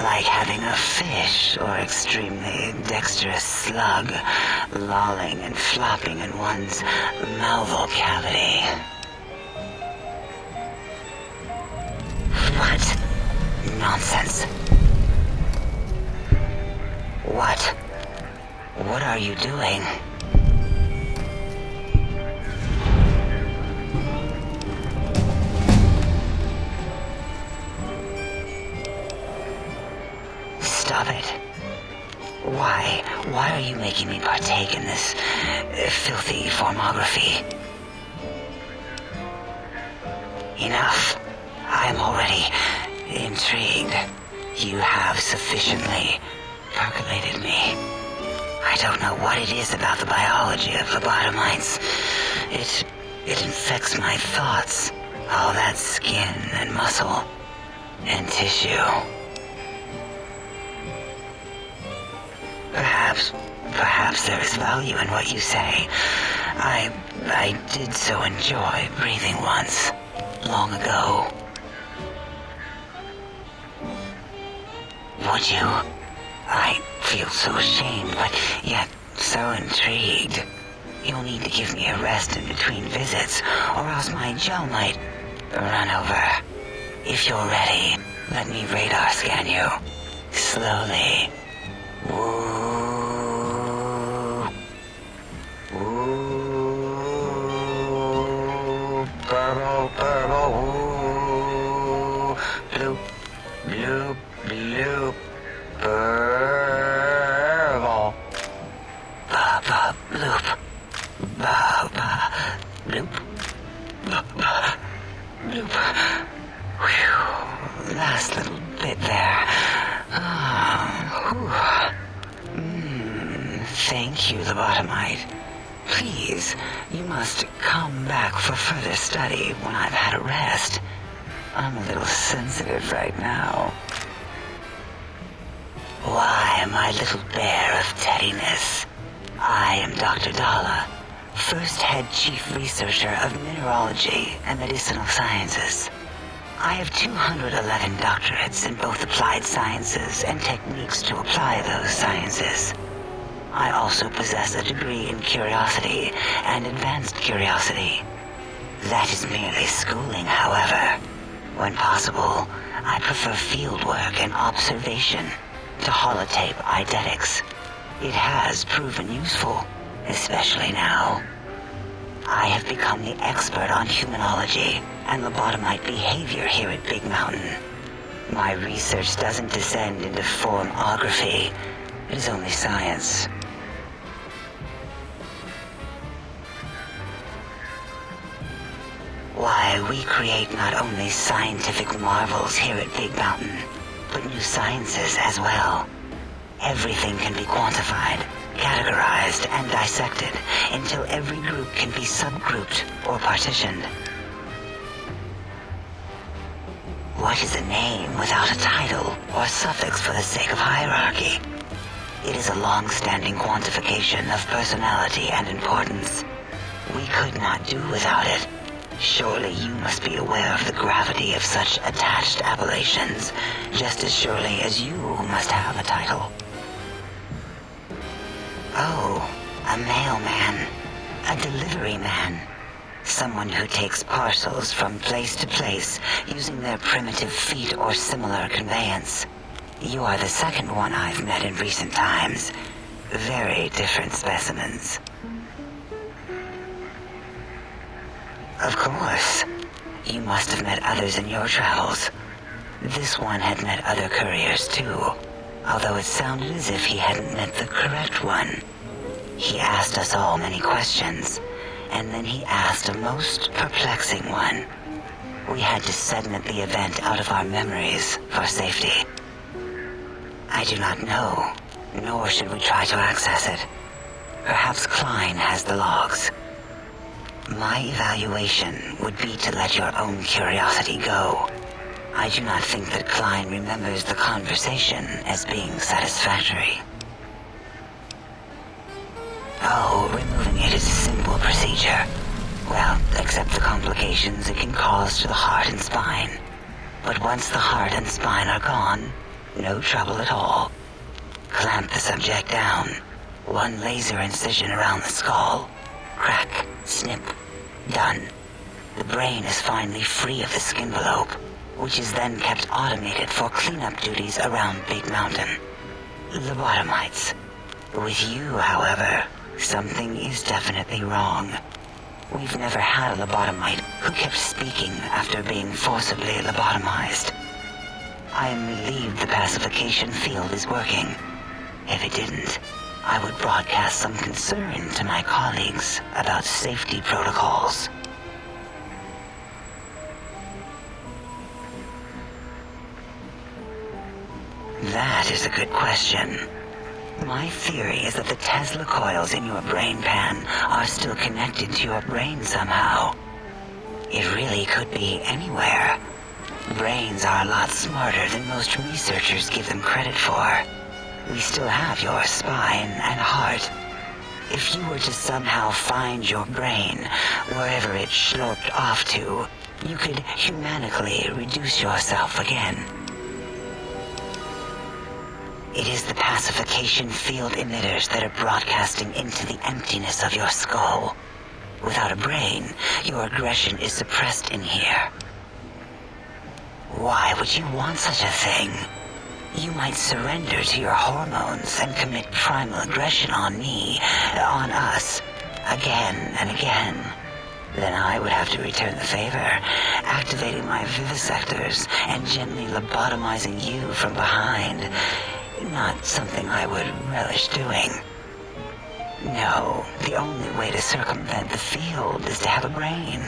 like having a fish or extremely dexterous slug lolling and flopping in one's malval cavity. What? Nonsense. What are you doing? Stop it. Why are you making me partake in this filthy formography? Enough. I am already intrigued. You have sufficiently percolated me. I don't know what it is about the biology of lobotomites. It infects my thoughts. All that skin and muscle and tissue. Perhaps there is value in what you say. I did so enjoy breathing once, long ago. Would you? I feel so ashamed, but yet so intrigued. You'll need to give me a rest in between visits, or else my jaw might run over. If you're ready, let me radar scan you. Slowly. Purple, purple, bloop, Burble. Ba-ba-bloop. Ba-ba-bloop. Ba-ba-bloop. Whew. Last little bit there. Thank you, lobotomite. Please, you must come back for further study when I've had a rest. I'm a little sensitive right now. Why, my little bear of teddiness. I am Dr. Dalla, first head chief researcher of mineralogy and medicinal sciences. I have 211 doctorates in both applied sciences and techniques to apply those sciences. I also possess a degree in curiosity and advanced curiosity. That is merely schooling, however. When possible, I prefer fieldwork and observation to holotape eidetics. It has proven useful, especially now. I have become the expert on humanology and lobotomite behavior here at Big Mountain. My research doesn't descend into formography. It is only science. Why, we create not only scientific marvels here at Big Mountain, but new sciences as well. Everything can be quantified, categorized, and dissected until every group can be subgrouped or partitioned. What is a name without a title or suffix for the sake of hierarchy? It is a long-standing quantification of personality and importance. We could not do without it. Surely you must be aware of the gravity of such attached appellations, just as surely as you must have a title. Oh, a mailman, a delivery man, someone who takes parcels from place to place using their primitive feet or similar conveyance. You are the second one I've met in recent times. Very different specimens. Of course. You must have met others in your travels. This one had met other couriers too, although it sounded as if he hadn't met the correct one. He asked us all many questions, and then he asked a most perplexing one. We had to segment the event out of our memories for safety. I do not know, nor should we try to access it. Perhaps Klein has the logs. My evaluation would be to let your own curiosity go. I do not think that Klein remembers the conversation as being satisfactory. Oh, removing it is a simple procedure. Well, except the complications it can cause to the heart and spine. But once the heart and spine are gone, no trouble at all. Clamp the subject down. One laser incision around the skull. Crack, snip, done. The brain is finally free of the skin envelope, which is then kept automated for cleanup duties around Big Mountain. Lobotomites. With you, however, something is definitely wrong. We've never had a lobotomite who kept speaking after being forcibly lobotomized. I am relieved the pacification field is working. If it didn't, I would broadcast some concern to my colleagues about safety protocols. That is a good question. My theory is that the Tesla coils in your brain pan are still connected to your brain somehow. It really could be anywhere. Brains are a lot smarter than most researchers give them credit for. We still have your spine and heart. If you were to somehow find your brain, wherever it sloped off to, you could humanically reduce yourself again. It is the pacification field emitters that are broadcasting into the emptiness of your skull. Without a brain, your aggression is suppressed in here. Why would you want such a thing? You might surrender to your hormones and commit primal aggression on me, on us, again and again. Then I would have to return the favor, activating my vivisectors and gently lobotomizing you from behind. not something I would relish doing. No, the only way to circumvent the field is to have a brain,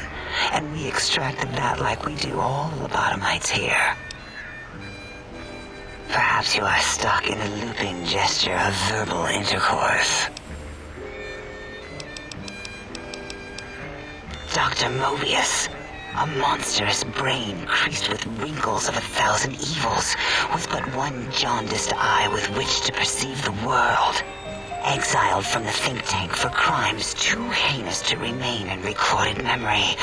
and we extracted that like we do all the lobotomites here. Perhaps you are stuck in a looping gesture of verbal intercourse. Dr. Mobius, a monstrous brain creased with wrinkles of 1,000 evils, with but one jaundiced eye with which to perceive the world. Exiled from the think tank for crimes too heinous to remain in recorded memory,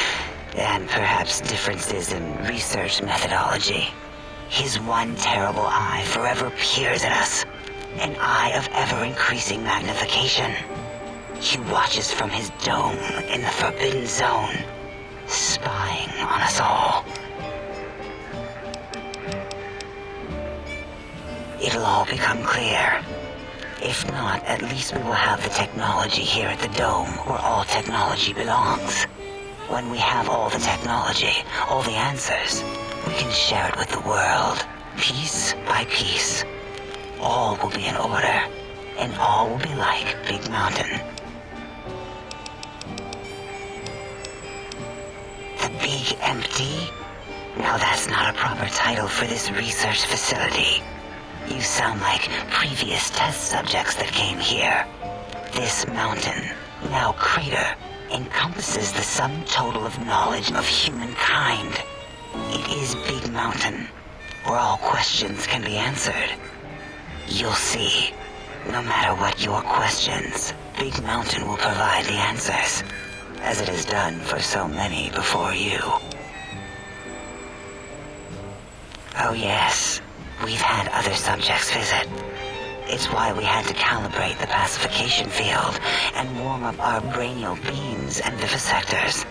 and perhaps differences in research methodology. His one terrible eye forever peers at us, an eye of ever-increasing magnification. He watches from his dome in the Forbidden Zone, spying on us all. It'll all become clear. If not, at least we will have the technology here at the Dome, where all technology belongs. When we have all the technology, all the answers, we can share it with the world, piece by piece. All will be in order, and all will be like Big Mountain. The Big Empty? Now that's not a proper title for this research facility. You sound like previous test subjects that came here. This mountain, now crater, encompasses the sum total of knowledge of humankind. It is Big Mountain, where all questions can be answered. You'll see, no matter what your questions, Big Mountain will provide the answers, as it has done for so many before you. Oh yes. We've had other subjects visit. It's why we had to calibrate the pacification field and warm up our brainial beams and vivisectors.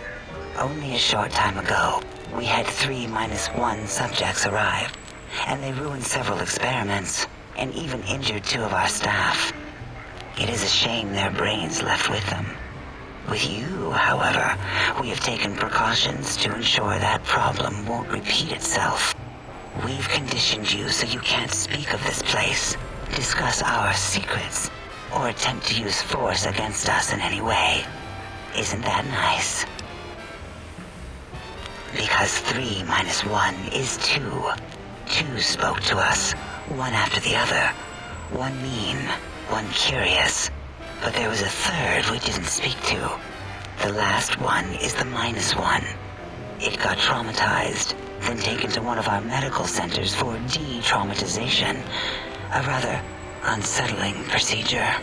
Only a short time ago, we had 3-1 subjects arrive, and they ruined several experiments, and even injured 2 of our staff. It is a shame their brains left with them. With you, however, we have taken precautions to ensure that problem won't repeat itself. We've conditioned you so you can't speak of this place, discuss our secrets, or attempt to use force against us in any way. Isn't that nice? Because 3-1 is 2. 2 spoke to us, one after the other. One mean, one curious. But there was a third we didn't speak to. The last one is the -1. It got traumatized, then taken to one of our medical centers for de-traumatization. A rather unsettling procedure.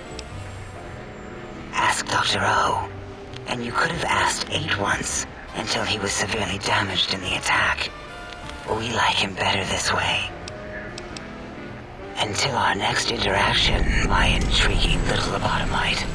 Ask Dr. O. And you could have asked 8 once, until he was severely damaged in the attack. We like him better this way. Until our next interaction, my intriguing little lobotomite.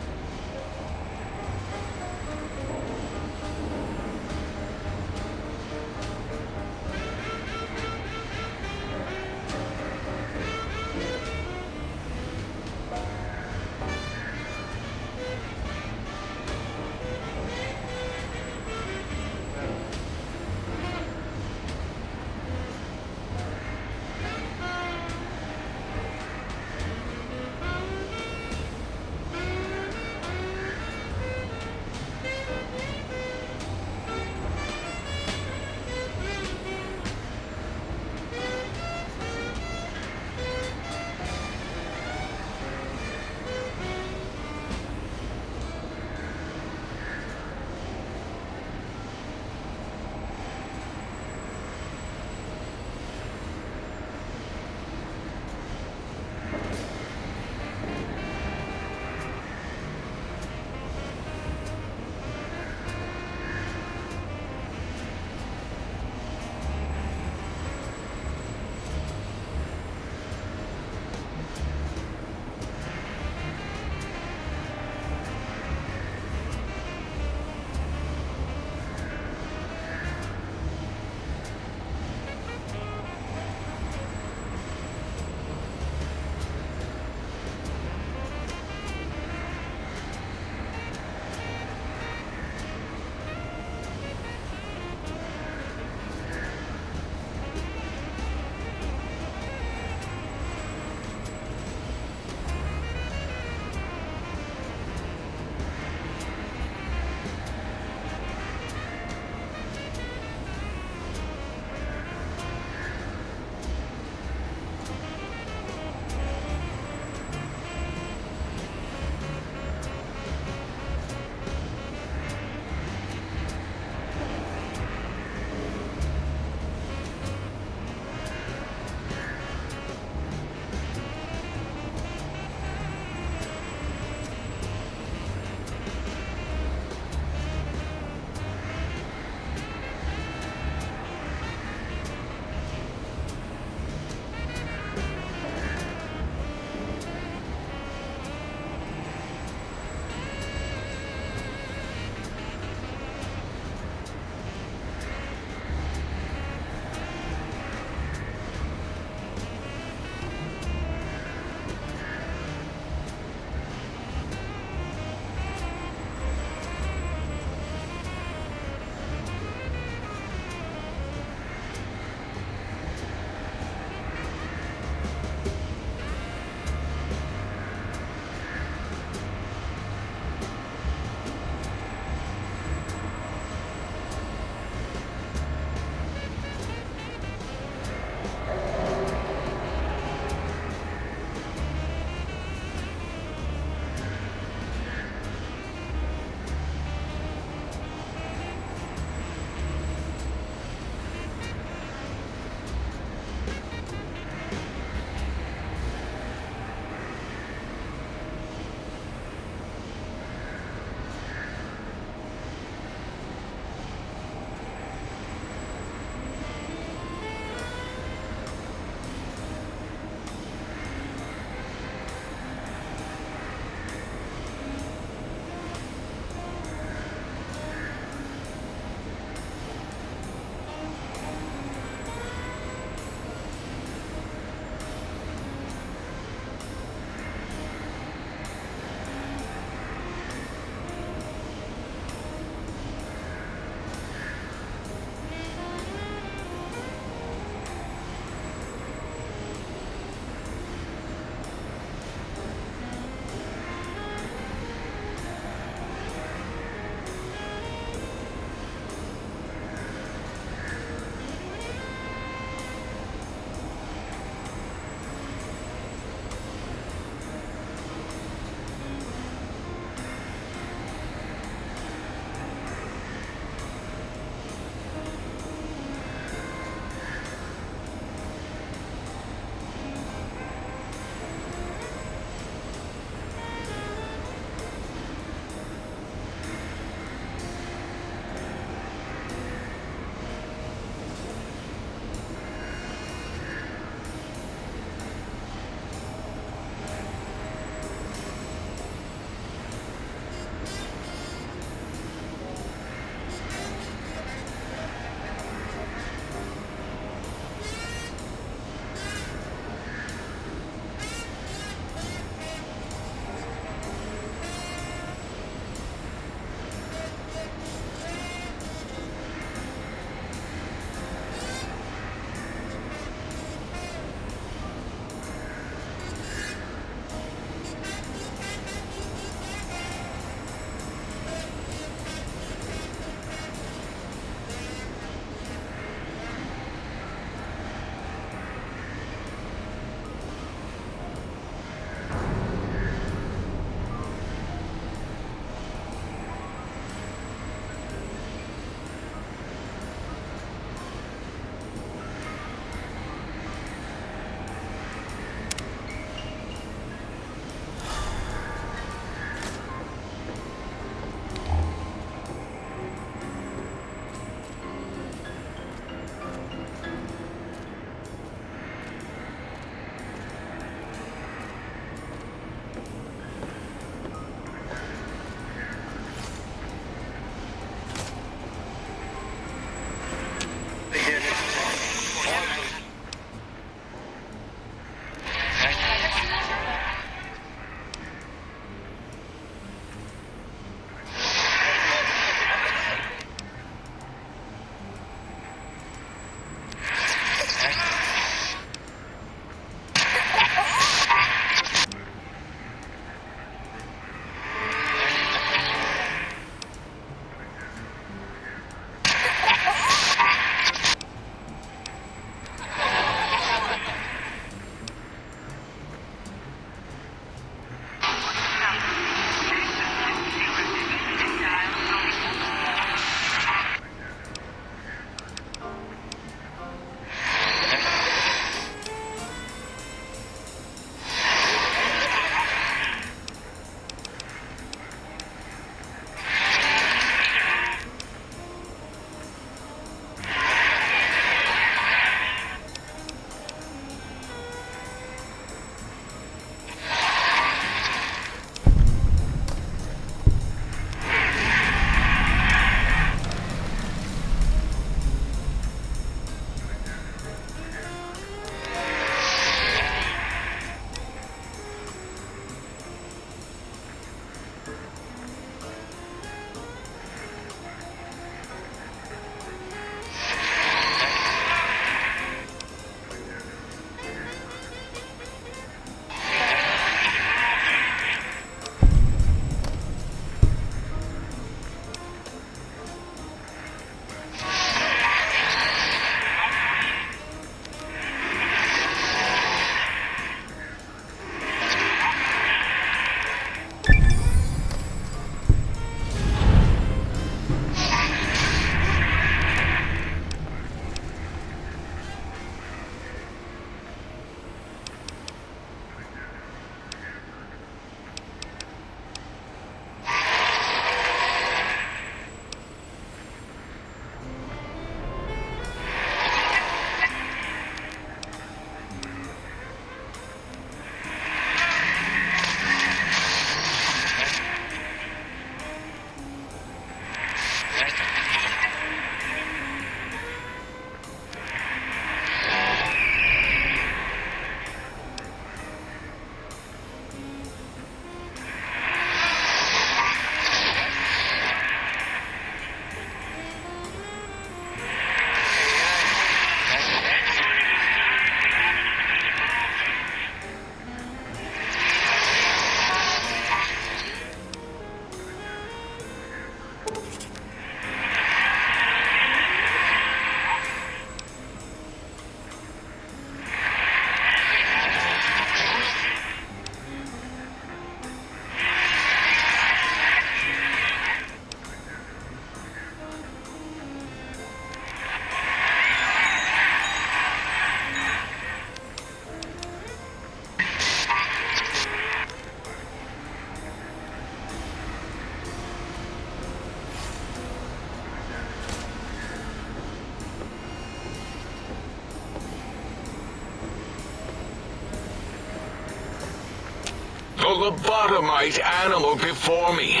lobotomite animal before me.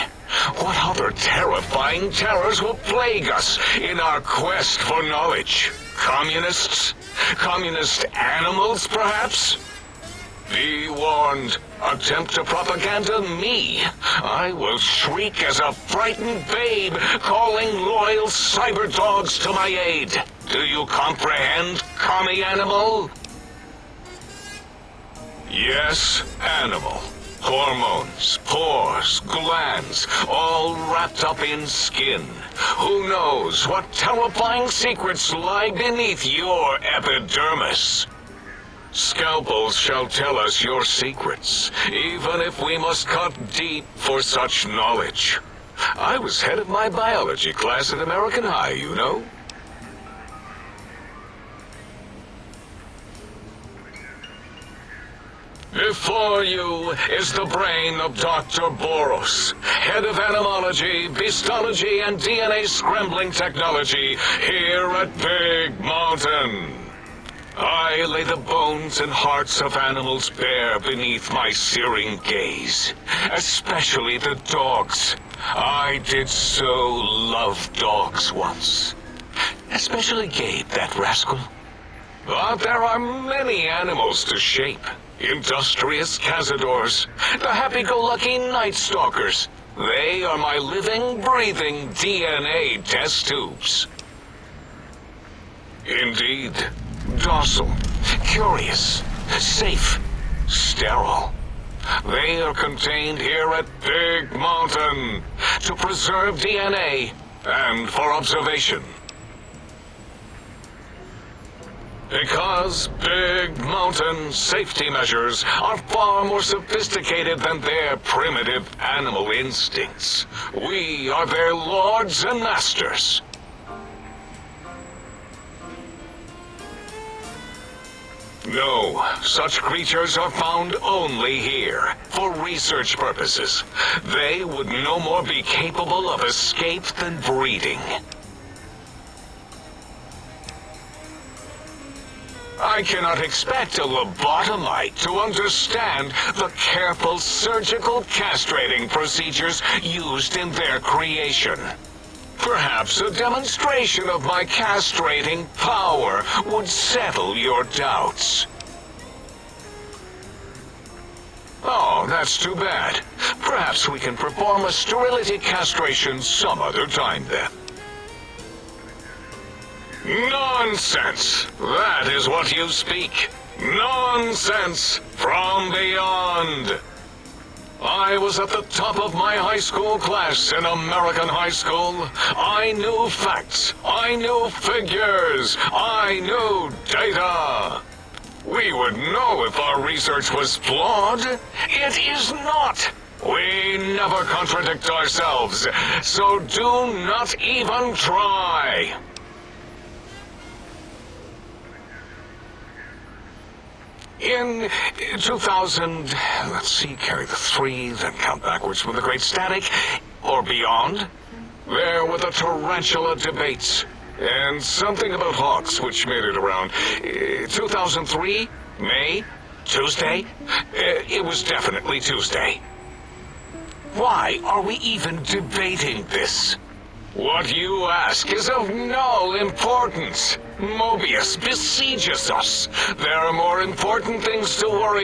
What other terrifying terrors will plague us in our quest for knowledge? Communists? Communist animals, perhaps? Be warned. Attempt to propaganda me. I will shriek as a frightened babe, calling loyal cyber dogs to my aid. Do you comprehend, commie animal? Yes, animal. Hormones, pores, glands, all wrapped up in skin. Who knows what terrifying secrets lie beneath your epidermis? Scalpels shall tell us your secrets, even if we must cut deep for such knowledge. I was head of my biology class at American High, you know. Before you is the brain of Dr. Boros, head of animology, beastology, and DNA scrambling technology here at Big Mountain. I lay the bones and hearts of animals bare beneath my searing gaze, especially the dogs. I did so love dogs once. Especially Gabe, that rascal. But there are many animals to shape. Industrious cazadors, the happy-go-lucky night stalkers. They are my living, breathing DNA test tubes. Indeed. Docile, curious, safe, sterile. They are contained here at Big Mountain to preserve DNA and for observation. Because Big Mountain safety measures are far more sophisticated than their primitive animal instincts. We are their lords and masters. No, such creatures are found only here, for research purposes. They would no more be capable of escape than breeding. I cannot expect a lobotomite to understand the careful surgical castrating procedures used in their creation. Perhaps a demonstration of my castrating power would settle your doubts. Oh, that's too bad. Perhaps we can perform a sterility castration some other time then. Nonsense! That is what you speak. Nonsense from beyond. I was at the top of my high school class in American high school. I knew facts. I knew figures. I knew data. We would know if our research was flawed. It is not. We never contradict ourselves, so do not even try. In 2000, let's see, carry the 3, then count backwards from the Great Static, or beyond, there were the tarantula debates, and something about hawks, which made it around 2003, May, Tuesday. It was definitely Tuesday. Why are we even debating this? What you ask is of no importance. Mobius besieges us. There are more important things to worry